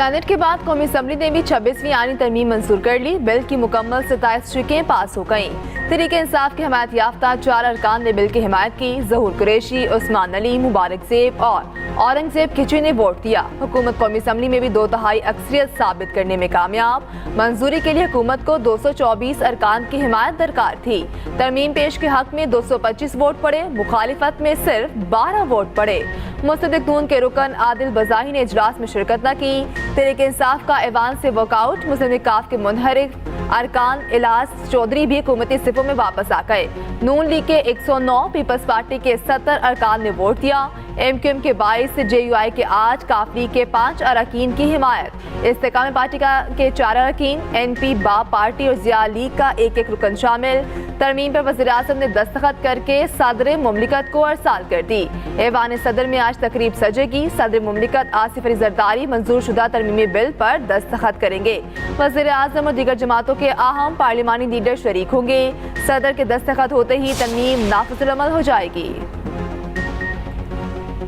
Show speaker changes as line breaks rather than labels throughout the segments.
Saint کے بعد قومی اسمبلی نے بھی 26ویں آئینی ترمیم منظور کر لی۔ بل کی مکمل 27 شقیں پاس ہو گئیں۔ تحریک انصاف کے حمایت یافتہ 4 ارکان نے بل کی حمایت کی۔ ظہور قریشی، عثمان علی، مبارک زیب اور اورنگ زیب کھچی نے ووٹ دیا۔ حکومت قومی اسمبلی میں بھی 2/3 اکثریت ثابت کرنے میں کامیاب۔ منظوری کے لیے حکومت کو 224 ارکان کی حمایت درکار تھی۔ ترمیم پیش کے حق میں 225 ووٹ پڑے، مخالفت میں صرف 12 ووٹ پڑے۔ مصدق نون کے رکن عادل بزاہی نے اجلاس میں شرکت نہ کی۔ تحریک انصاف کا ایوان سے واک آؤٹ۔ مسلم کاف کے منحرف ارکان الاس چودھری بھی حکومتی صفوں میں واپس آ گئے۔ نون لیگ کے 109، پیپلز پارٹی کے 70 ارکان نے ووٹ دیا۔ ایم کیو ایم کے 22، جے یو آئی کے 8، کاف لیگ کے 5 اراکین کی حمایت۔ استحکام پارٹی کے 4 اراکین، این پی، باب پارٹی اور ضیاء لیگ کا 1 رکن شامل۔ ترمیم پر وزیر اعظم نے دستخط کر کے صدر مملکت کو ارسال کر دی۔ ایوان صدر میں آج تقریب سجے گی۔ صدر مملکت آصف علی زرداری منظور شدہ ترمیمی بل پر دستخط کریں گے۔ وزیر اعظم اور دیگر جماعتوں کے اہم پارلیمانی لیڈر شریک ہوں گے۔ صدر کے دستخط ہوتے ہی ترمیم نافذ العمل ہو جائے گی۔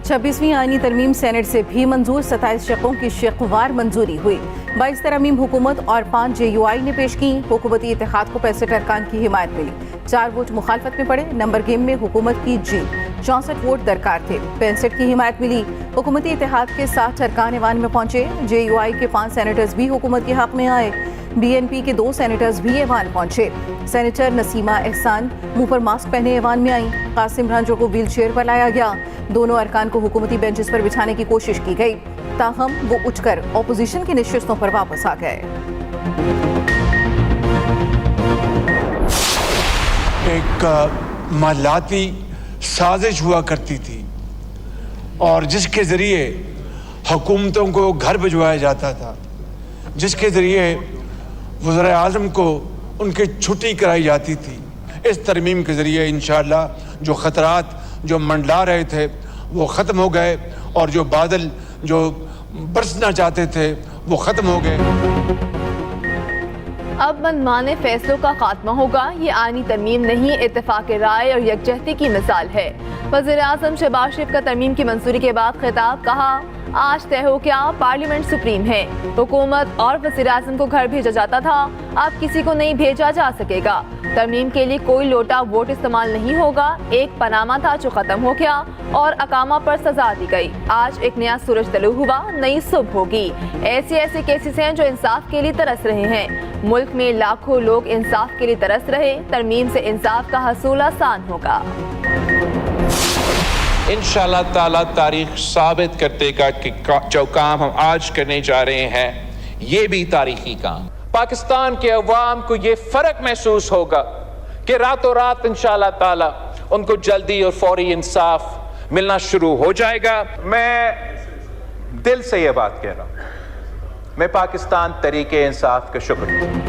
26ویں آئینی ترمیم سینٹ سے بھی منظور، 27 شقوں کی شقوار منظوری ہوئی۔ 22 ترامیم حکومت اور 5 جے یو آئی نے پیش کی۔ حکومتی اتحاد کو 65 ارکان کی حمایت ملی، 4 ووٹ مخالفت میں پڑے۔ نمبر گیم میں حکومت کی جیت، 64 ووٹ درکار تھے، 65 کی حمایت ملی۔ حکومتی اتحاد کے 60 ارکان ایوان میں پہنچے۔ جے یو آئی کے 5 سینیٹرز بھی حکومت کے حق میں آئے۔ بی این پی کے 2 سینیٹرز بھی ایوان پہنچے۔ سینیٹر نسیمہ احسان منہ پر ماسک پہنے ایوان میں آئیں۔ قاسم رانجو کو ویل چیئر پر لایا گیا۔ دونوں ارکان کو حکومتی بینچز پر بٹھانے کی کوشش کی گئی، تاہم وہ اٹھ کر اپوزیشن کی نشستوں پر واپس آ گئے۔
ایک مالیاتی سازش ہوا کرتی تھی اور جس کے ذریعے حکومتوں کو گھر بھجوایا جاتا تھا، جس کے ذریعے وزراء اعظم کو ان کی چھٹی کرائی جاتی تھی۔ اس ترمیم کے ذریعے انشاءاللہ جو خطرات جو منڈلا رہے تھے وہ ختم ہو گئے، اور جو بادل جو برسنا چاہتے تھے وہ ختم ہو گئے۔
اب منمانے فیصلوں کا خاتمہ ہوگا۔ یہ آئینی ترمیم نہیں، اتفاق رائے اور یکجہتی کی مثال ہے۔ وزیر اعظم شہباز شریف کا ترمیم کی منظوری کے بعد خطاب، کہا آج طے ہو کیا پارلیمنٹ سپریم ہے۔ حکومت اور وزیر اعظم کو گھر بھیجا جاتا تھا، اب کسی کو نہیں بھیجا جا سکے گا۔ ترمیم کے لیے کوئی لوٹا ووٹ استعمال نہیں ہوگا۔ ایک پاناما تھا جو ختم ہو گیا اور اقامہ پر سزا دی گئی۔ آج ایک نیا سورج طلوع ہوا، نئی صبح ہوگی۔ ایسے کیسز ہیں جو انصاف کے لیے ترس رہے ہیں۔ ملک میں لاکھوں لوگ انصاف کے لیے ترس رہے۔ ترمیم سے انصاف کا حصول آسان ہوگا۔
انشاءاللہ تعالیٰ تاریخ ثابت کر دے گا کہ جو کام ہم آج کرنے جا رہے ہیں یہ بھی تاریخی کام۔ پاکستان کے عوام کو یہ فرق محسوس ہوگا کہ راتوں رات انشاءاللہ تعالیٰ ان کو جلدی اور فوری انصاف ملنا شروع ہو جائے گا۔ میں دل سے یہ بات کہہ رہا ہوں، میں پاکستان تحریک انصاف کا شکر ہوں۔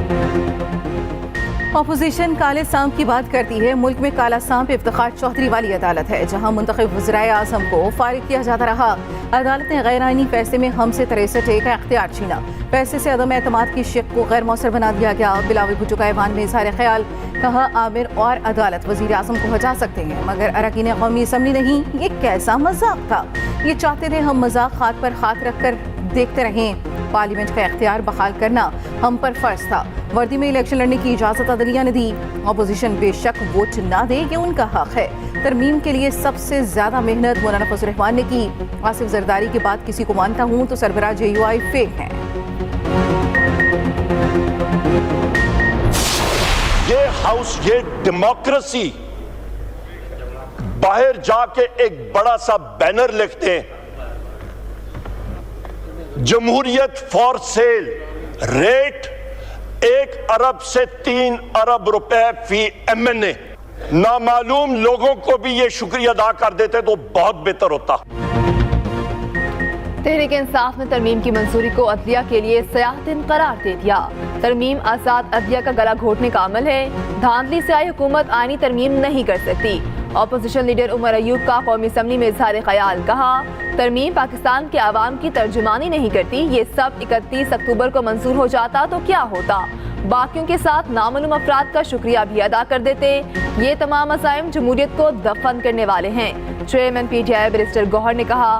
اپوزیشن کالے سانپ کی بات کرتی ہے۔ ملک میں کالا سانپ افتخار چودھری والی عدالت ہے، جہاں منتخب وزرائے اعظم کو فارغ کیا جاتا رہا۔ عدالت نے غیر آئینی فیصلے میں ہم سے 63 کا اختیار چھینا۔ فیصلے سے عدم اعتماد کی شق کو غیر مؤثر بنا دیا گیا۔ بلاول بھٹو کا ایوان میں اظہار خیال، کہا عامر اور عدالت وزیر اعظم کو ہٹا سکتے ہیں مگر اراکین قومی اسمبلی نہیں۔ یہ کیسا مذاق تھا؟ یہ چاہتے تھے ہم مذاق ہاتھ پر ہاتھ رکھ کر دیکھتے رہیں۔ پارلیمنٹ کا اختیار بحال کرنا ہم پر فرض تھا۔ وردی میں الیکشن لڑنے کی اجازت عدلیہ نے دی۔ اپوزیشن بے شک ووٹ نہ دے، یہ ان کا حق ہے۔ ترمیم کے لیے سب سے زیادہ محنت مولانا فضل الرحمان نے کی۔ آصف زرداری کی بات کسی کو مانتا ہوں تو سربراہ جے یو آئی فیل ہیں۔
یہ ہاؤس، یہ ڈیموکریسی، باہر جا کے ایک بڑا سا بینر لکھتے ہیں، جمہوریت فار سیل، ریٹ 1 ارب سے 3 ارب روپے فی ایم این اے۔ نامعلوم لوگوں کو بھی یہ شکریہ ادا کر دیتے تو بہت بہتر ہوتا۔
تحریک انصاف نے ترمیم کی منظوری کو عدلیہ کے لیے سیاہ دن قرار دے دیا۔ ترمیم آزاد عدلیہ کا گلا گھونٹنے کا عمل ہے۔ دھاندلی سے آئی حکومت آئینی ترمیم نہیں کر سکتی۔ اپوزیشن لیڈر عمر ایوب کا قومی اسمبلی میں اظہار خیال، کہا ترمیم پاکستان کے عوام کی ترجمانی نہیں کرتی۔ یہ سب 31 اکتوبر کو منظور ہو جاتا تو کیا ہوتا؟ باقیوں کے ساتھ نامعلوم افراد کا شکریہ بھی ادا کر دیتے۔ یہ تمام عزائم جمہوریت کو دفن کرنے والے ہیں۔ Chairman P T I barrister Gohar نے کہا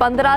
15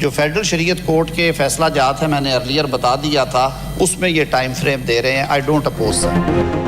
جو فیڈرل شریعت کورٹ کے فیصلہ جات ہیں میں نے ارلیئر بتا دیا تھا, اس میں یہ ٹائم فریم دے رہے ہیں. I don't oppose that.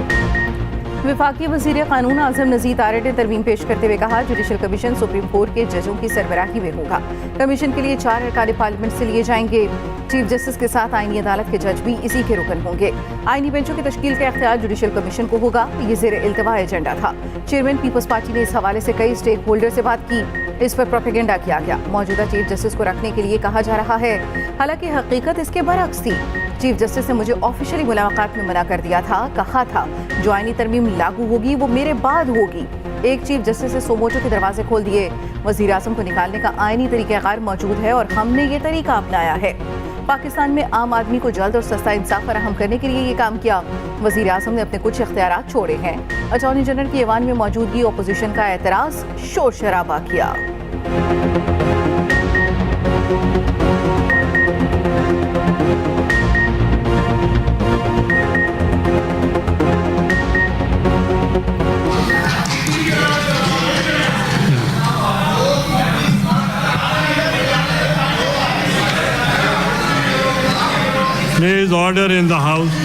وفاقی وزیر قانون اعظم نذیر طارق نے ترمیم پیش کرتے ہوئے کہا جوڈیشل کمیشن سپریم کورٹ کے ججوں کی سربراہی میں ہوگا. کمیشن کے لیے 4 ارکان پارلیمنٹ سے لیے جائیں گے. چیف جسٹس کے ساتھ آئینی عدالت کے جج بھی اسی کے رکن ہوں گے. آئینی بینچوں کی تشکیل کا اختیار جوڈیشل کمیشن کو ہوگا. یہ زیر التوا ایجنڈا تھا. چیئرمین پیپلز پارٹی نے اس حوالے سے کئی اسٹیک ہولڈر سے بات کی. اس پر پروپیگنڈا کیا گیا. موجودہ چیف جسٹس کو رکھنے کے لیے کہا جا رہا ہے, حالانکہ حقیقت اس کے برعکس تھی. چیف جسٹس نے مجھے آفیشلی ملاقات میں منع کر دیا تھا. کہا تھا جو آئینی ترمیم لاگو ہوگی وہ میرے بعد ہوگی. ایک چیف جسٹس نے سوموٹو کے دروازے کھول دیے. وزیر اعظم کو نکالنے کا آئینی طریقہ کار موجود ہے اور ہم نے یہ طریقہ اپنایا ہے. پاکستان میں عام آدمی کو جلد اور سستا انصاف فراہم کرنے کے لیے یہ کام کیا. وزیر اعظم نے اپنے کچھ اختیارات چھوڑے ہیں. اٹارنی جنرل کی ایوان میں موجودگی اپوزیشن کا اعتراض شور شرابہ کیا.
Please order in the house.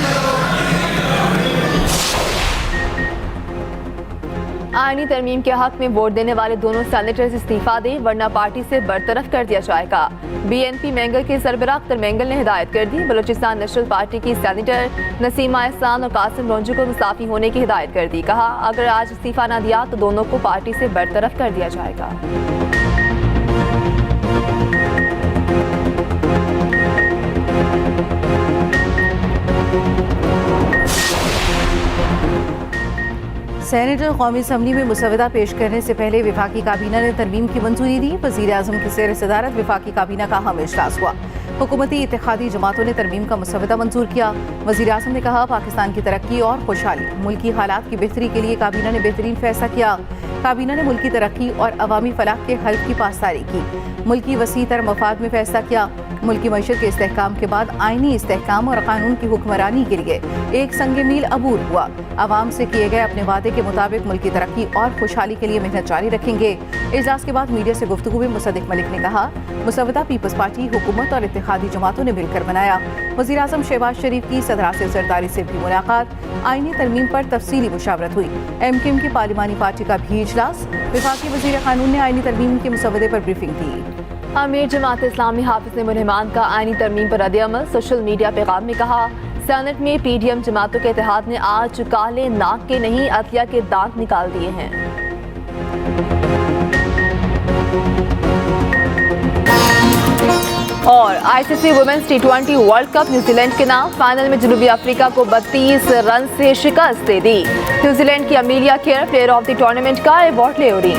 آئینی ترمیم کے حق میں ووٹ دینے والے دونوں سینیٹرز استعفیٰ دیں ورنہ پارٹی سے برطرف کر دیا جائے گا. بی این پی مینگل کے سربراہ اختر مینگل نے ہدایت کر دی. بلوچستان نیشنل پارٹی کی سینیٹر نسیمہ احسان اور قاسم رونجو کو مستعفی ہونے کی ہدایت کر دی. کہا اگر آج استعفیٰ نہ دیا تو دونوں کو پارٹی سے برطرف کر دیا جائے گا.
سینیٹر قومی اسمبلی میں مسودہ پیش کرنے سے پہلے وفاقی کابینہ نے ترمیم کی منظوری دی. وزیر اعظم کی زیر صدارت وفاقی کابینہ کا اہم اجلاس ہوا. حکومتی اتحادی جماعتوں نے ترمیم کا مسودہ منظور کیا. وزیر اعظم نے کہا پاکستان کی ترقی اور خوشحالی, ملکی حالات کی بہتری کے لیے کابینہ نے بہترین فیصلہ کیا. کابینہ نے ملکی ترقی اور عوامی فلاح کے حلف کی پاسداری کی. ملکی وسیع تر مفاد میں فیصلہ کیا. ملکی معیشت کے استحکام کے بعد آئینی استحکام اور قانون کی حکمرانی کے لیے ایک سنگ میل عبور ہوا. عوام سے کیے گئے اپنے وعدے کے مطابق ملکی ترقی اور خوشحالی کے لیے محنت جاری رکھیں گے. اجلاس کے بعد میڈیا سے گفتگو میں مصدق ملک نے کہا مسودہ پیپلز پارٹی, حکومت اور اتحادی جماعتوں نے مل کر بنایا. وزیر اعظم شہباز شریف کی صدر آصف زرداری سے بھی ملاقات. آئینی ترمیم پر تفصیلی مشاورت ہوئی. ایم کیو ایم کی پارلیمانی پارٹی کا بھی اجلاس. وفاقی وزیر قانون نے آئینی ترمیم کے مسودے پر بریفنگ دی.
امیر جماعت اسلامی حافظ نے رحمان کا آئینی ترمیم پر رد عمل سوشل میڈیا پیغام میں کہا سینٹ میں پی ڈی ایم جماعتوں کے اتحاد نے آج کالے ناک کے نہیں عدلیہ کے دانت نکال دیے ہیں. اور I C C women's T20 world cup New Zealand کے نام. فائنل میں جنوبی افریقہ کو 32 رن سے شکست دے دی. نیوزی لینڈ کی Amelia Kerr player of the tournament کا ایوارڈ لے اڑی.